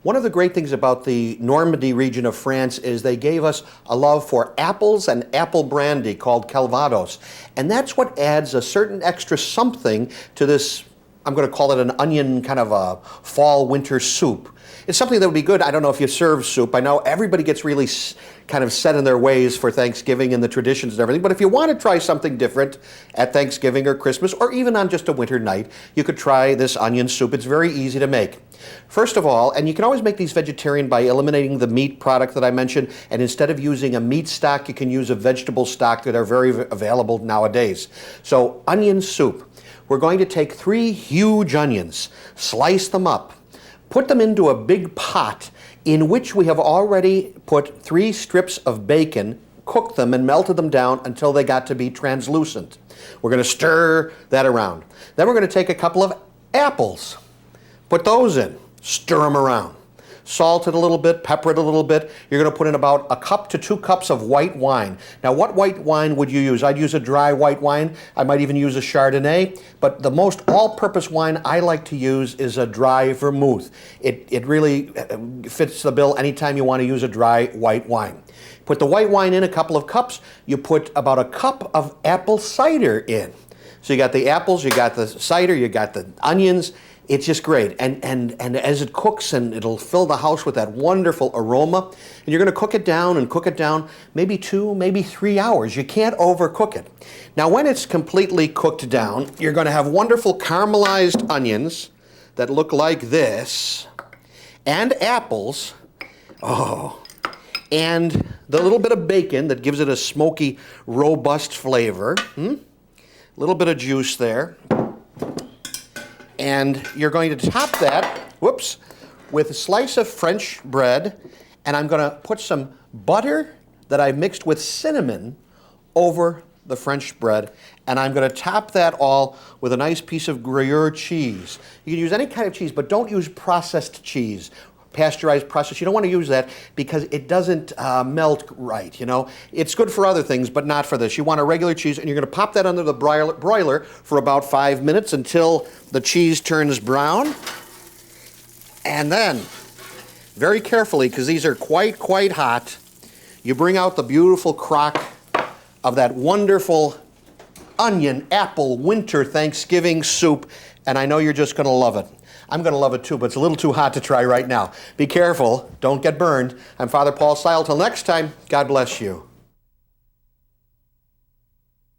One of the great things about the Normandy region of France is they gave us a love for apples and apple brandy called Calvados. And that's what adds a certain extra something to this, I'm going to call it an onion kind of a fall winter soup. It's something that would be good. I don't know if you serve soup. I know everybody gets really kind of set in their ways for Thanksgiving and the traditions and everything. But if you want to try something different at Thanksgiving or Christmas, or even on just a winter night, you could try this onion soup. It's very easy to make. First of all, and you can always make these vegetarian by eliminating the meat product that I mentioned, and instead of using a meat stock, you can use a vegetable stock that are very available nowadays. So, onion soup. We're going to take 3 huge onions, slice them up, put them into a big pot in which we have already put 3 strips of bacon, cooked them and melted them down until they got to be translucent. We're going to stir that around. Then we're going to take a couple of apples, put those in, stir them around. Salt it a little bit, pepper it a little bit. You're going to put in about 1 cup to 2 cups of white wine. Now, what white wine would you use? I'd use a dry white wine. I might even use a Chardonnay. But the most all-purpose wine I like to use is a dry vermouth. It really fits the bill anytime you want to use a dry white wine. Put the white wine in a couple of cups. You put about 1 cup of apple cider in. So you got the apples, you got the cider, you got the onions. It's just great. And as it cooks, and it'll fill the house with that wonderful aroma, and you're going to cook it down, maybe 2, maybe 3 hours. You can't overcook it. Now, when it's completely cooked down, you're going to have wonderful caramelized onions that look like this, and apples, and the little bit of bacon that gives it a smoky, robust flavor. A little bit of juice there. And you're going to top that, with a slice of French bread, and I'm going to put some butter that I mixed with cinnamon over the French bread, and I'm going to top that all with a nice piece of Gruyere cheese. You can use any kind of cheese, but don't use processed cheese. Pasteurized process, you don't want to use that because it doesn't melt right, you know. It's good for other things, but not for this. You want a regular cheese, and you're going to pop that under the broiler for about 5 minutes until the cheese turns brown. And then, very carefully, because these are quite hot, you bring out the beautiful crock of that wonderful onion apple winter Thanksgiving soup, and I know you're just going to love it. I'm going to love it too, but it's a little too hot to try right now. Be careful. Don't get burned. I'm Father Paul Seidel. Till next time, God bless you.